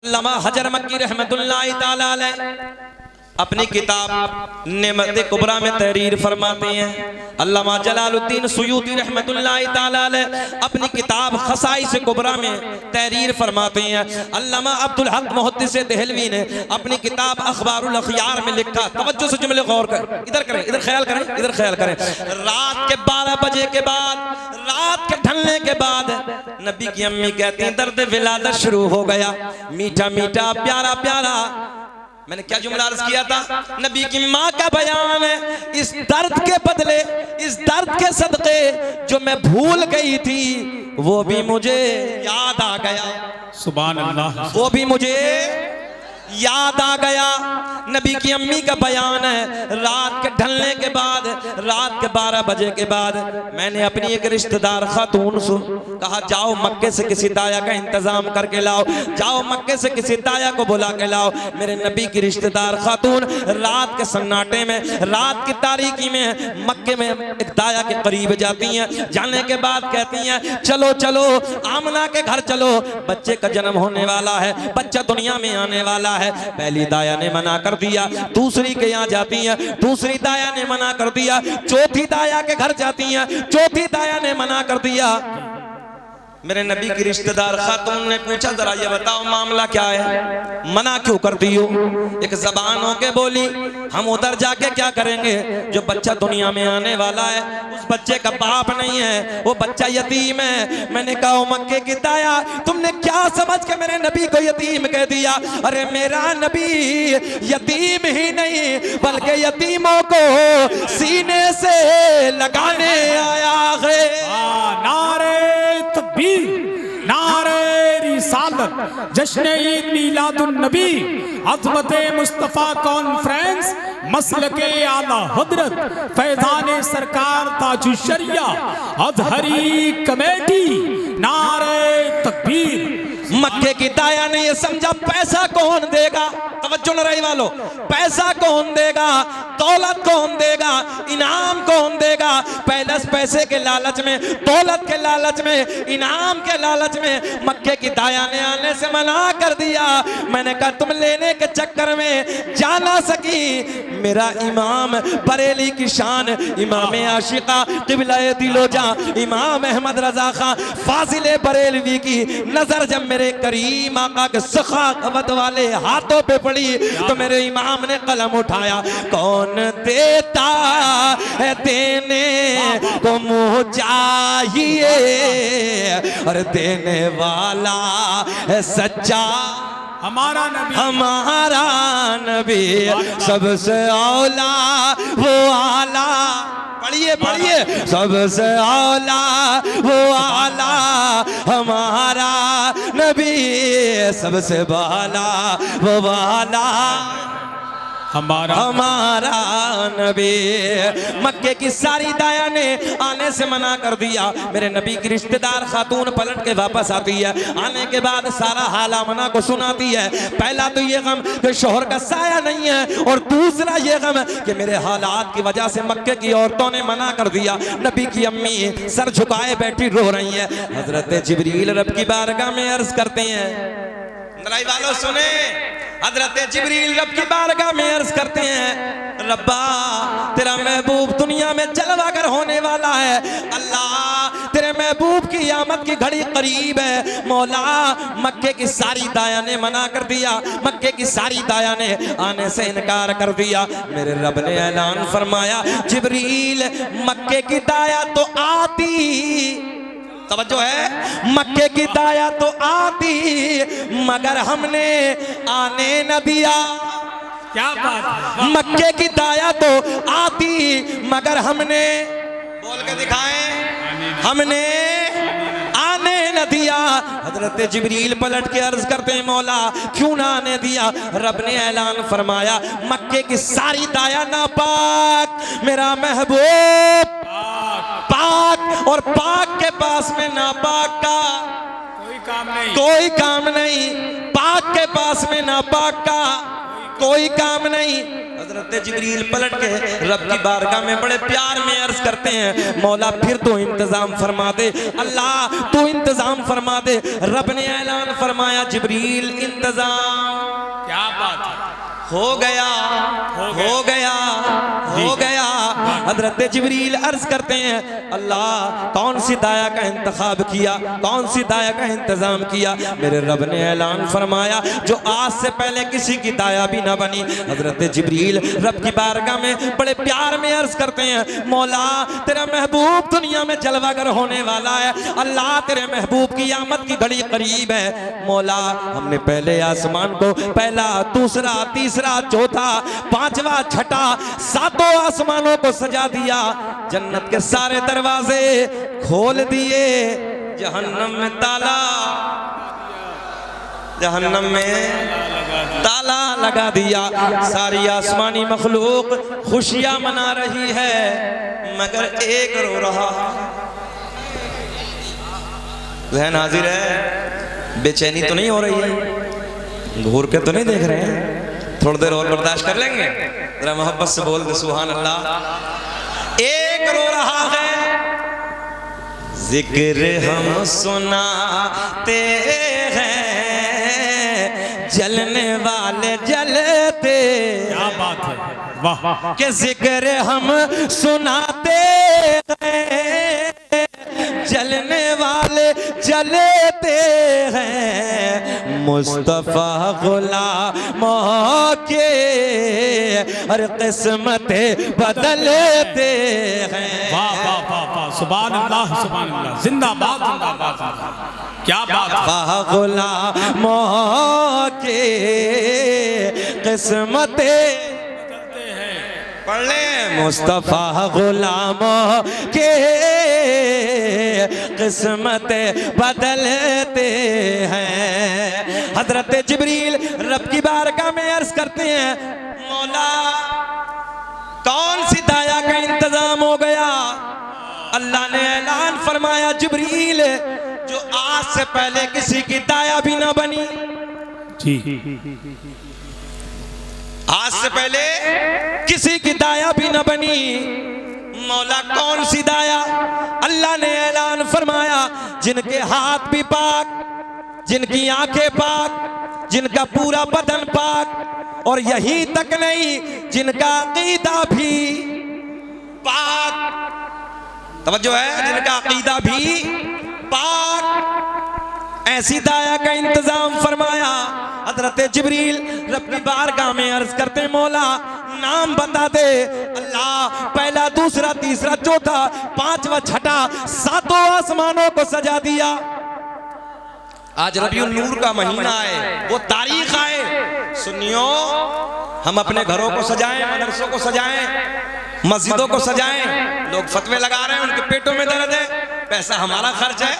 अल्लामा हजर मक्की रहमतुल्लाहि ताला अलैह अपनी किताब नेमत कुबरा में तहरीर फरमाते हैं। अल्लामा जलालुद्दीन सुयूती रहमतुल्लाहि ताला अलैह अपनी किताब खसाइस कुबरा में तहरीर फरमाते हैं। अल्लामा अब्दुल हक मुहद्दिस देहलवी ने अपनी किताब अखबारुल अखयार में लिखा, तवज्जो से जुमले गौर कर, इधर करें, इधर ख्याल करें, इधर ख्याल करें। रात के 12 बजे के बाद, रात के ढलने के बाद नबी की अम्मी कहती हैं दर्द विलादत शुरू हो गया, मीठा मीठा प्यारा प्यारा। मैंने क्या जुमला अर्ज किया था? नबी की माँ का बयान है, इस दर्द के बदले, इस दर्द के सदके जो मैं भूल गई थी वो भी मुझे याद आ गया। सुभान अल्लाह। वो भी मुझे याद आ गया। नबी की अम्मी का बयान है, रात के ढलने के बाद, रात के 12 बजे के बाद मैंने अपनी एक रिश्तेदार खातून से कहा जाओ मक्के से किसी ताया का इंतजाम करके लाओ, जाओ मक्के से किसी ताया को बुला के लाओ। मेरे नबी की रिश्तेदार खातून रात के सन्नाटे में, रात की तारीकी में मक्के में एक ताया के करीब जाती हैं। जाने के बाद कहती हैं चलो चलो आमना के घर चलो, बच्चे का जन्म होने वाला है, बच्चा दुनिया में आने वाला है। पहली दाया ने मना कर दिया, दूसरी के यहाँ जाती है, दूसरी दाया ने मना कर दिया, चौथी दाया के घर जाती है, चौथी दाया ने मना कर दिया। मेरे नबी की रिश्तेदार खातून ने पूछा जरा ये बताओ मामला क्या है, मना क्यों करती हो? एक जबान होके बोली हम उधर जाके क्या करेंगे, जो बच्चा दुनिया में आने वाला है उस बच्चे का बाप नहीं है, वो बच्चा यतीम है। मैंने कहा मक्के की ताया तुमने क्या समझ के मेरे नबी को यतीम कह दिया? अरे मेरा नबी यतीम ही नहीं बल्कि यतीमों को सीने से लगाने आया है। नारे तकबीर, नारे रिसालत, जश्न ईद मिलादुन नबी, अज़मते मुस्तफ़ा कॉन्फ्रेंस, मसलके आला हजरत फैजान सरकार ताजुशरिया अजहरी कमेटी, नारे तकबीर। मक्के की ताया ने ये समझा पैसा कौन देगा, तवज्जो न रही वालों, पैसा कौन देगा, दौलत कौन देगा, इनाम कौन देगा? पहले पैसे के लालच में, दौलत के लालच में, इनाम के लालच में मक्के की ताया ने आने से मना कर दिया। मैंने कहा तुम लेने के चक्कर में जा ना सकी। मेरा इमाम बरेली की शान, इमाम आशिका क़िबला-ए दिलो-जा, इमाम अहमद रजा खां फाजिल बरेलवी की नजर जब मेरे करीम आका के सखावत वाले हाथों पे पड़ी तो मेरे इमाम ने कलम उठाया, कौन देता है देने को मुँह चाहिए और देने वाला है सच्चा हमारा नबी, हमारा नबी सबसे औला वो आला। पढ़िए पढ़िए, सबसे औला वो आला हमारा नबी, सबसे बाला वो वाला हमारा नबी। मक्के की सारी दाया ने आने से मना कर दिया। मेरे नबी की रिश्तेदार खातून पलट के वापस आती है, आने के बाद सारा हाल आमना को सुनाती है। पहला तो ये गम कि शोहर का साया नहीं है, और दूसरा ये गम कि मेरे हालात की वजह से मक्के की औरतों ने मना कर दिया। नबी की अम्मी सर झुकाए बैठी रो रही है। हजरत जिब्रील रब की बारगाह में अर्ज करते हैं, नराई वालों सुने, हजरत जिब्रील रब की बारगाह में अर्ज करते हैं रब्बा तेरा महबूब दुनिया में जलवागर होने वाला है, अल्लाह तेरे महबूब की आमद की घड़ी करीब है। मौला मक्के की सारी दाया ने मना कर दिया, मक्के की सारी दाया ने आने से इनकार कर दिया। मेरे रब ने ऐलान फरमाया जिब्रील मक्के की दाया तो आती, तवज्जो है, मक्के की दाया तो आती मगर हमने आने न दिया। क्या बात, मक्के की दाया तो आती मगर हमने, बोल के दिखाएं, हमने आने न दिया। हजरत जिब्रील पलट के अर्ज करते हैं मौला क्यों ना आने दिया? रब ने ऐलान फरमाया मक्के की सारी दाया नापाक, मेरा महबूब पाक, और पाक के पास में नापाक का कोई काम नहीं, कोई काम नहीं, पाक के पास में नापाक का कोई काम नहीं। हजरत जिब्रील पलट के रब की बारगाह में बड़े प्यार में अर्ज अर्ज करते हैं मौला फिर तो इंतजाम फरमा दे, अल्लाह तू इंतजाम फरमा दे। रब ने ऐलान फरमाया जिब्रील इंतजाम। क्या बात है, हो गया हो गया हो गया। हजरत जिब्रील अर्ज करते हैं अल्लाह कौन सी दाया का इंतखाब किया, कौन सी दाया का इंतजाम किया। मेरे रब ने ऐलान फरमाया जो आज से पहले किसी की दाया भी ना बनी। हजरत जिब्रील रब की बारगाह में बड़े प्यार में अर्ज करते हैं मौला तेरा महबूब दुनिया में जलवागर होने वाला है, अल्लाह तेरे महबूब की आमद की घड़ी करीब है। मौला हमने पहले आसमान को पहला दूसरा तीसरा चौथा पांचवा छठा सातों आसमानों को सजा दिया, जन्नत के सारे दरवाजे खोल दिए, जहन्नम में ताला, जहन्नम में ताला लगा दिया। सारी आसमानी मखलूक खुशियां मना रही है मगर एक रो रहा है। जहन हाजिर है, बेचैनी तो नहीं हो रही है, घूर के तो नहीं देख रहे हैं, थोड़ी देर और बर्दाश्त कर लेंगे। जरा मोहब्बत से बोल दे सुभान अल्लाह। एक रो रहा है, जिक्र हम सुनाते हैं, जलने वाले जलते। क्या बात है, वाह। के जिक्र हम सुनाते हैं, जलने वाले जलते हैं, मुस्तफा गुलामों के हर किस्मत बदलते हैं। वाह वाह वाह वाह, सुभान अल्लाह सुभान अल्लाह, जिंदाबाद जिंदाबाद। क्या बात है, वाह गुलामों के किस्मत पढ़ ले, मुस्तफा गुलामों के किस्मत बदलते हैं। हजरत जिब्रील रब की बारगाह में अर्ज करते हैं मौला कौन सी दाया का इंतजाम हो गया। अल्लाह ने ऐलान फरमाया जिब्रील जो आज से पहले किसी की दाया भी ना बनी, आज से पहले किसी की दाया भी न बनी। मौला कौन सी दाया। अल्लाह ने ऐलान फरमाया जिनके हाथ भी पाक, जिनकी आंखें पाक, जिनका पूरा बदन पाक, और यही तक नहीं जिनका अकीदा भी पाक। तवज्जो है, जिनका अकीदा भी पाक, ऐसी दाया का इंतजाम फरमाया। हजरत जिब्रील रब की बारगाह में अर्ज करते मौला नाम बता दे। अल्लाह पहला दूसरा तीसरा चौथा पांचवा छठा सातों आसमानों को सजा दिया। आज रबीउल नूर का महीना है, वो तारीख आए। सुनियो हम अपने घरों को सजाएं, मदरसों को सजाएं, मस्जिदों को सजाएं। लोग फतवे लगा रहे हैं, उनके पेटों में दर्द है, पैसा हमारा खर्च है।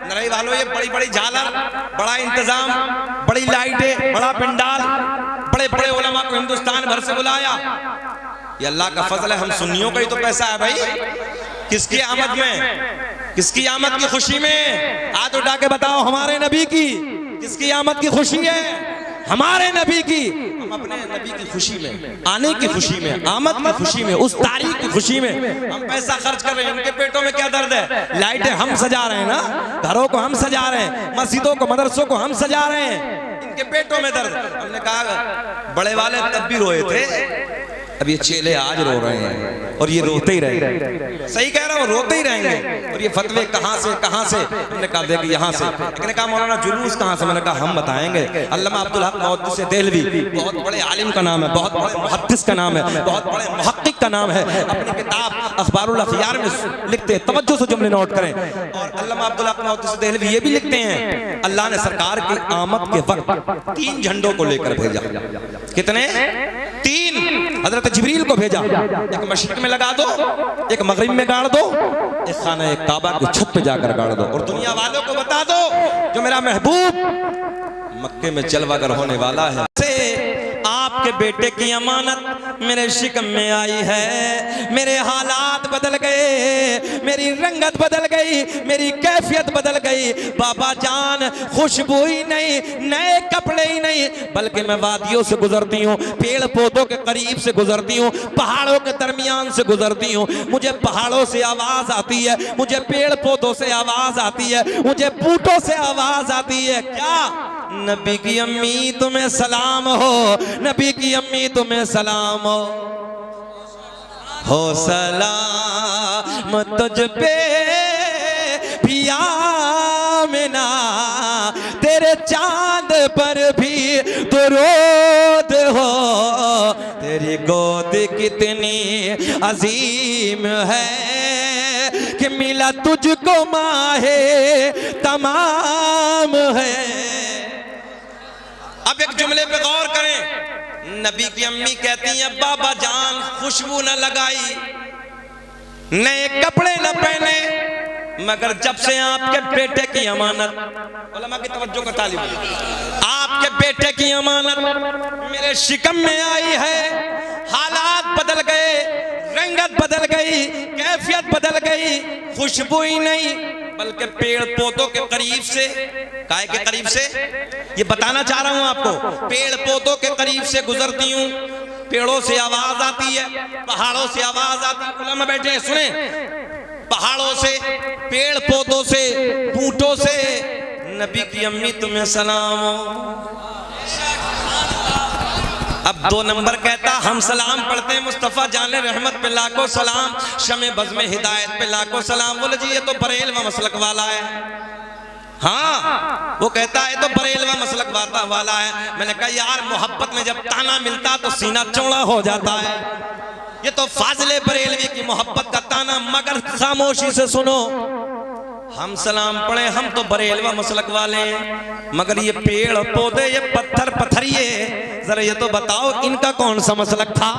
नरई वालों ये बड़ी बड़ी झालर, बड़ा इंतजाम, बड़ी लाइटें, बड़ा पंडाल, बड़े बड़े उलमा को हिंदुस्तान भर से बुलाया। ये अल्लाह का फजल है, हम सुन्नियों का ही तो पैसा है भाई। किसकी आमद में, किसकी आमद की खुशी में? हाथ उठा के बताओ हमारे नबी की। किसकी आमद की खुशी है? हमारे नबी की। हम अपने नबी की खुशी में, आने की खुशी में, आमद की खुशी में, उस तारीख की खुशी में हम पैसा खर्च कर रहे हैं। उनके पेटों में क्या दर्द है? लाइटें हम सजा रहे हैं ना, घरों को हम सजा रहे हैं, मस्जिदों को मदरसों को हम सजा रहे हैं, इनके पेटों में दर्द। हमने कहा बड़े वाले तब भी रोए थे, अब ये चेले आज रो रहे हैं और ये रोते ही रहेंगे। सही कह रहा हूँ, रोते ही रहेंगे। और ये फतवे कहाँ से? हमने कहा देख यहाँ से। लेकिन कहा मौलाना जुलूस कहाँ से? मैंने कहा हम बताएंगे। अल्लामा अब्दुल हक मुहद्दिस देहलवी बहुत बड़े आलिम का नाम है, बहुत बड़े मुहद्दिस का नाम है, बहुत बड़े मुहक्किक का नाम है। अपनी किताब अखबारुल अखयार में लिखते हैं, तवज्जो से जुमले नोट करें। और अल्लामा अब्दुल हक मुहद्दिस देहलवी ये भी लिखते हैं अल्लाह ने सरकार की आमद के वक्त 3 झंडों को लेकर भेजा। कितने? 3। हजरत जिब्रील को भेजा, एक मशरिक में लगा दो, एक मगरिब में गाड़ दो, एक खाना एक काबा की छत पे जाकर गाड़ दो, और दुनिया वालों को बता दो जो मेरा महबूब मक्के में जलवागर होने वाला है। से आपके बेटे की अमानत मेरे शिकम में आई है। मेरे हालात बदल गए, मेरी रंगत बदल गई, मेरी कैफियत बदल गई। बाबा जान खुशबू ही नहीं, नए कपड़े ही नहीं, बल्कि मैं वादियों से गुजरती हूँ, पेड़ पौधों के करीब से गुजरती हूँ, पहाड़ों के दरमियान से गुजरती हूँ। मुझे पहाड़ों से आवाज आती है, मुझे पेड़ पौधों से आवाज आती है, मुझे बूटों से आवाज आती है। क्या? नबी की अम्मी तुम्हें सलाम हो, नबी की अम्मी तुम्हें सलाम हो सलाम तुझ पे पिया मिना, तेरे चांद पर भी दुरूद हो। तेरी गोद कितनी अजीम है कि मिला तुझको माहे तमाम है। अब एक जुमले पे गौर करें। नबी की अम्मी कहती हैं बाबा जान खुशबू न लगाई, नए कपड़े न पहने, मगर जब से आपके बेटे की अमानत, उलमा की तवज्जो का तालिब, आपके बेटे की अमानत मेरे शिकम में आई है, हालात बदल गए, रंगत बदल गई, कैफियत बदल गई। खुशबू ही नहीं बल्कि पेड़ पौधों के करीब से, काय के करीब से, ये बताना चाह रहा हूं आपको, पेड़ पौधों के करीब से गुजरती हूं, पेड़ों से आवाज आती है, पहाड़ों से आवाज आती है। उलमा बैठे हैं सुने, पहाड़ों से, पेड़ पौधों से, ऊंटों से, नबी की अम्मी तुम्हें सलाम हो। अब 2 नंबर कहता हम सलाम पढ़ते हैं मुस्तफ़ा जाने रहमत पे लाखों सलाम, शमे बज़्म हिदायत पे लाखों सलाम। बोले जी ये तो बरेलवा मसलक वाला है। हाँ वो कहता है तो बरेलवा मसलक वाला है। मैंने कहा यार मोहब्बत में जब ताना मिलता तो सीना चौड़ा हो जाता है। ये तो फाजिले बरेलवी की मोहब्बत का ताना, मगर खामोशी से सुनो, हम सलाम पढ़े, हम तो बरेलवा मसलक वाले हैं, मगर ये पेड़ पौधे, ये पत्थर पत्थरिए, जरा ये तो बताओ इनका कौन सा मसलक था?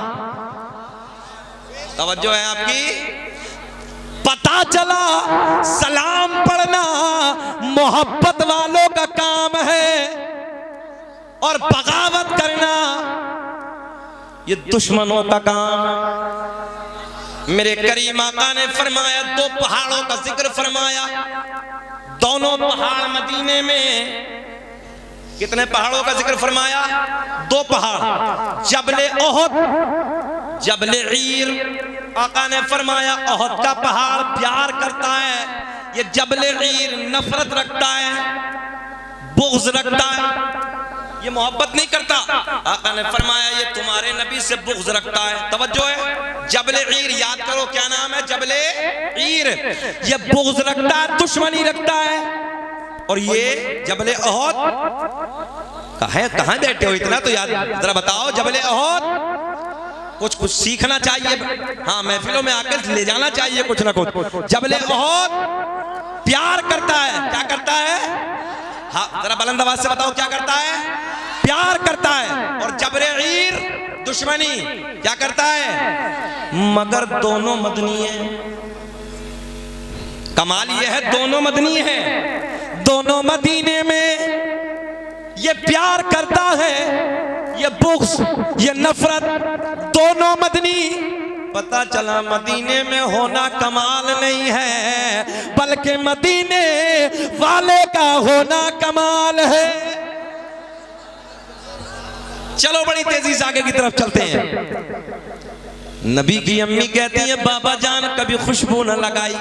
तवज्जो है आपकी? पता चला सलाम पढ़ना मोहब्बत वालों का काम है और बगावत करना ये दुश्मनों का काम। मेरे करीम आका ने फरमाया, 2 पहाड़ों का जिक्र फरमाया, दोनों पहाड़ मदीने में। कितने पहाड़ों का जिक्र फरमाया? 2 पहाड़, जबले ओहद, जबले ईर। आका ने फरमाया ओहद का पहाड़ प्यार करता है, ये जबले ईर नफरत रखता है, बुग़्ज़ रखता है, ये मोहब्बत नहीं करता। आका ने फरमाया ये तुम्हारे नबी से बुग़्ज़ रखता है। तवज्जो है, जबले ईर याद करो, क्या नाम है? जबले ईर। ये बुग़्ज़ रखता है, दुश्मनी रखता है। और ये जबले ओहद कहाँ बैठे हो इतना तो याद, जरा बताओ। जबले ओहद कुछ सीखना चाहिए, हाँ महफिलों में आकर ले जाना चाहिए कुछ ना कुछ। जबले ओहद प्यार करता है, क्या करता है? हाँ जरा बुलंद आवाज से बताओ क्या करता है? प्यार करता है। और जबले ईर दुश्मनी क्या करता है? मगर दोनों मदनी है। कमाल ये है दोनों मदनी है, दोनों मदीने में ये प्यार करता है, ये बुग़्ज़, ये नफरत, दोनों मदनी। पता चला मदीने में होना कमाल नहीं है, बल्कि मदीने वाले का होना कमाल है। चलो बड़ी तेजी से आगे की तरफ चलते हैं। नबी की अम्मी कहती है बाबा जान कभी खुशबू न लगाई,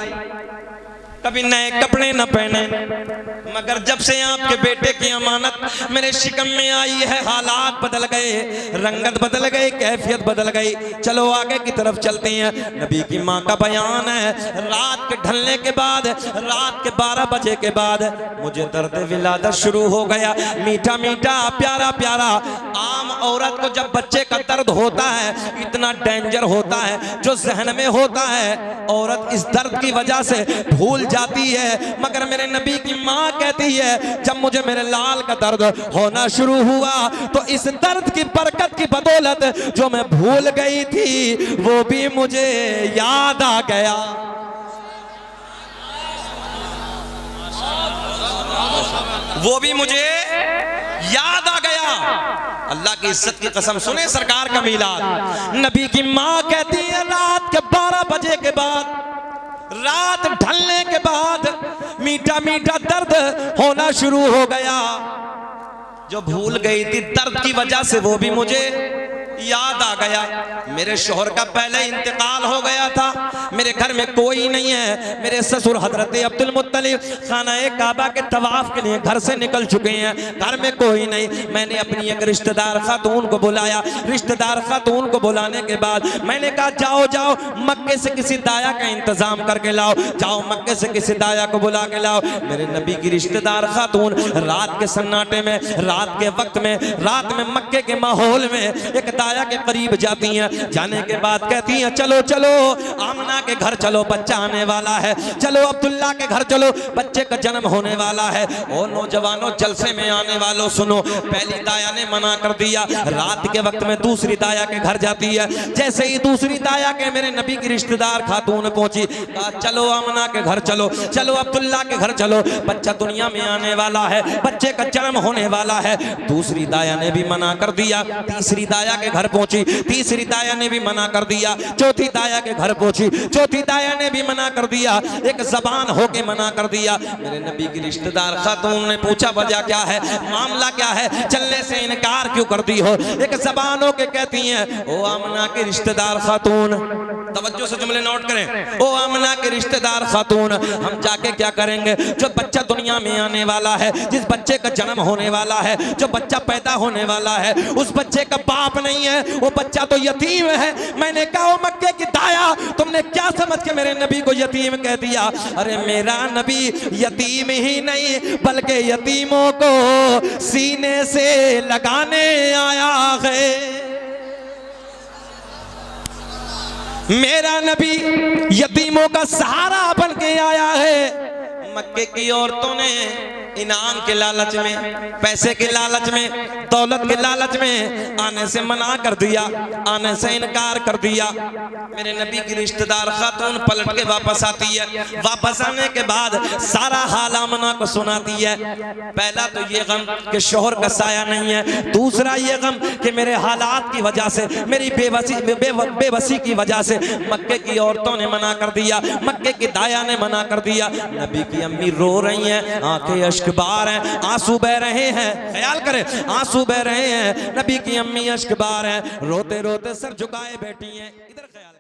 कभी नए कपड़े न पहने, मगर जब से आपके बेटे की अमानत मेरे शिकम में आई है, हालात बदल गए, रंगत बदल गई, कैफियत बदल गई। चलो आगे की तरफ चलते हैं। नबी की माँ का बयान है, रात के ढलने के बाद, रात के 12 बजे के बाद मुझे दर्द विलादत शुरू हो गया। मीठा मीठा प्यारा प्यारा। आम औरत को जब बच्चे का दर्द होता है, इतना डेंजर होता है जो जहन में होता है, औरत इस दर्द की वजह से भूल जाती है। मगर मेरे नबी की माँ कहती है जब मुझे मेरे लाल का दर्द होना शुरू हुआ तो इस दर्द की बरकत की बदौलत जो मैं भूल गई थी वो भी मुझे याद आ गया। वो भी मुझे याद आ गया। अल्लाह की इज्जत की कसम, सुने सरकार का मीलाद। नबी की माँ कहती है रात के 12 बजे के बाद, रात ढलने के बाद मीठा मीठा दर्द होना शुरू हो गया। जो भूल गई थी दर्द की वजह से वो भी मुझे याद आ गया। मेरे शोहर का पहले इंतकाल हो गया था, मेरे घर में कोई नहीं है। मेरे ससुर हजरत अब्दुल मुत्तलिब खाना-ए काबा के तवाफ के लिए घर से निकल चुके हैं, घर में कोई नहीं। मैंने अपनी एक रिश्तेदार खातून को बुलाया। रिश्तेदार खातून को बुलाने के बाद मैंने कहा जाओ जाओ मक्के से किसी दाया का इंतजाम करके लाओ, जाओ मक्के से किसी दाया को बुला के लाओ। मेरे नबी की रिश्तेदार खातून रात के सन्नाटे में, रात के वक्त में, रात में मक्के के माहौल में एक दाया के करीब जाती हैं। जाने के बाद कहती हैं चलो चलो आमना के घर चलो, बच्चा आने वाला है, चलो अब्दुल्ला के घर चलो, बच्चे का जन्म होने वाला है। ओ नौजवानों जलसे में आने वालों सुनो, पहली दाया ने मना कर दिया। रात के वक्त में दूसरी दाया के घर जाती है। जैसे ही दूसरी दाया के मेरे नबी की रिश्तेदार खातून पहुंची, कहा चलो आमना के घर चलो, चलो अब्दुल्ला के घर चलो, बच्चा दुनिया में आने वाला है, बच्चे का जन्म होने वाला है। दूसरी दाया ने भी मना कर दिया। तीसरी दाया के घर पहुंची, तीसरी दाया ने भी मना कर दिया। चौथी दाया के घर पहुंची, चौथी दाया ने भी मना कर दिया। एक जबान होके मना कर दिया। मेरे नबी की रिश्तेदार खातून ने पूछा वजह क्या है, मामला क्या है, चलने से इनकार क्यों कर दी हो? एक जबान होके कहती हैं ओ आमना की रिश्तेदार खातून, तवज्जो से जुमले नोट करें, ओ आमना के रिश्तेदार खातून, हम जाके क्या करेंगे? जो बच्चा दुनिया में आने वाला है, जिस बच्चे का जन्म होने वाला है, जो बच्चा पैदा होने वाला है, उस बच्चे का बाप नहीं है, वो बच्चा तो यतीम है। मैंने कहा मक्के की दाया तुमने क्या समझ के मेरे नबी को यतीम कह दिया? अरे मेरा नबी यतीम ही नहीं बल्कि यतीमों को सीने से लगाने आया है। मेरा नबी यतीमों का सहारा बन के आया है। मक्के की औरतों ने इनाम के लालच में, पैसे के लालच में, दौलत के लालच में आने से मना कर दिया, आने से इनकार कर दिया। मेरे नबी की रिश्तेदार खातून पलट के वापस आती है। वापस आने के बाद सारा हाल आमना को सुनाती है। पहला तो ये गम कि शोहर का साया नहीं है, दूसरा ये गम कि मेरे हालात की वजह से, मेरी बेबसी की वजह से मक्के की औरतों ने मना कर दिया, मक्के की दाया ने मना कर दिया। नबी की अम्मी रो रही हैं, आंखें अश्क बार हैं, आंसू बह रहे हैं। ख्याल करें आंसू बह रहे हैं। नबी की अम्मी अश्क बार हैं, रोते रोते सर झुकाए बैठी हैं। इधर ख्याल